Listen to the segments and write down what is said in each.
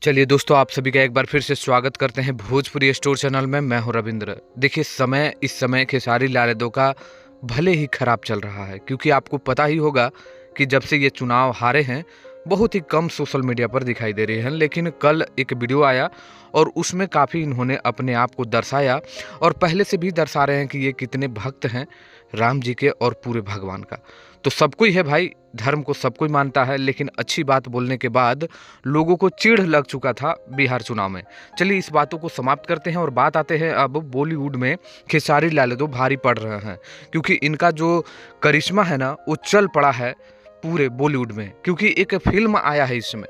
चलिए दोस्तों, आप सभी का एक बार फिर से स्वागत करते हैं भोजपुरी स्टोर चैनल में। मैं हूं रविंद्र। देखिए, इस समय खेसारी लाल यादव का भले ही खराब चल रहा है, क्योंकि आपको पता ही होगा कि जब से ये चुनाव हारे हैं बहुत ही कम सोशल मीडिया पर दिखाई दे रहे हैं। लेकिन कल एक वीडियो आया और उसमें काफ़ी इन्होंने अपने आप को दर्शाया और पहले से भी दर्शा रहे हैं कि ये कितने भक्त हैं राम जी के और पूरे भगवान का। तो सब कोई है भाई, धर्म को सब कोई मानता है, लेकिन अच्छी बात बोलने के बाद लोगों को चिढ़ लग चुका था बिहार चुनाव में। चलिए इस बातों को समाप्त करते हैं और बात आते हैं अब बॉलीवुड में खेसारी लाल यादव भारी पड़ रहे हैं, क्योंकि इनका जो करिश्मा है ना वो चल पड़ा है पूरे बॉलीवुड में। क्योंकि एक फिल्म आया है इसमें,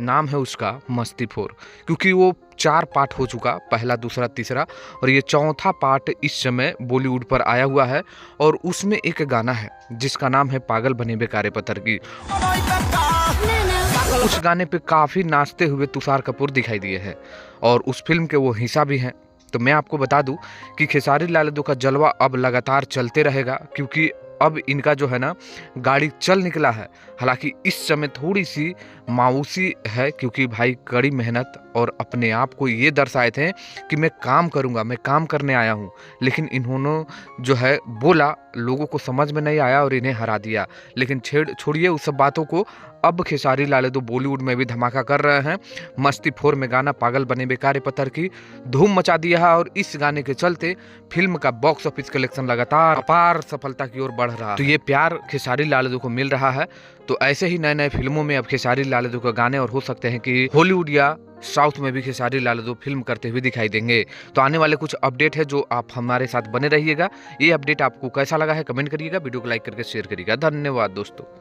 नाम है उसका मस्ती 4, क्योंकि वो 4 पार्ट हो चुका, पहला दूसरा तीसरा, और ये चौथा पार्ट इस समय बॉलीवुड पर आया हुआ है। और उसमें एक गाना है जिसका नाम है पागल बने बेकारे पत्थर की। उस गाने पे काफ़ी नाचते हुए तुषार कपूर दिखाई दिए हैं और उस फिल्म के वो हिस्सा भी हैं। तो मैं आपको बता दूं कि खेसारी लाल यादव का जलवा अब लगातार चलते रहेगा, क्योंकि अब इनका जो है ना गाड़ी चल निकला है। हालांकि इस समय थोड़ी सी मायूसी है, क्योंकि भाई कड़ी मेहनत और अपने आप को ये दर्शाए थे कि मैं काम करूंगा, मैं काम करने आया हूं, लेकिन इन्होंने जो है बोला, लोगों को समझ में नहीं आया और इन्हें हरा दिया। लेकिन छोड़िए उस सब बातों को। अब खेसारी लाल यादव बॉलीवुड में भी धमाका कर रहे हैं। मस्ती 4 में गाना पागल बने बेकारे पत्थर की धूम मचा दिया है और इस गाने के चलते फिल्म का बॉक्स ऑफिस कलेक्शन लगातार अपार सफलता की ओर बढ़ रहा है। तो ये प्यार खेसारी लाल यादव को मिल रहा है। तो ऐसे ही नए नए फिल्मों में अब खेसारी लाल यादव का गाने और हो सकते हैं कि हॉलीवुड या साउथ में भी खेसारी लाल यादव फिल्म करते हुए दिखाई देंगे। तो आने वाले कुछ अपडेट है जो आप हमारे साथ बने रहिएगा। ये अपडेट आपको कैसा लगा है कमेंट करिएगा, वीडियो को लाइक करके शेयर करिएगा। धन्यवाद दोस्तों।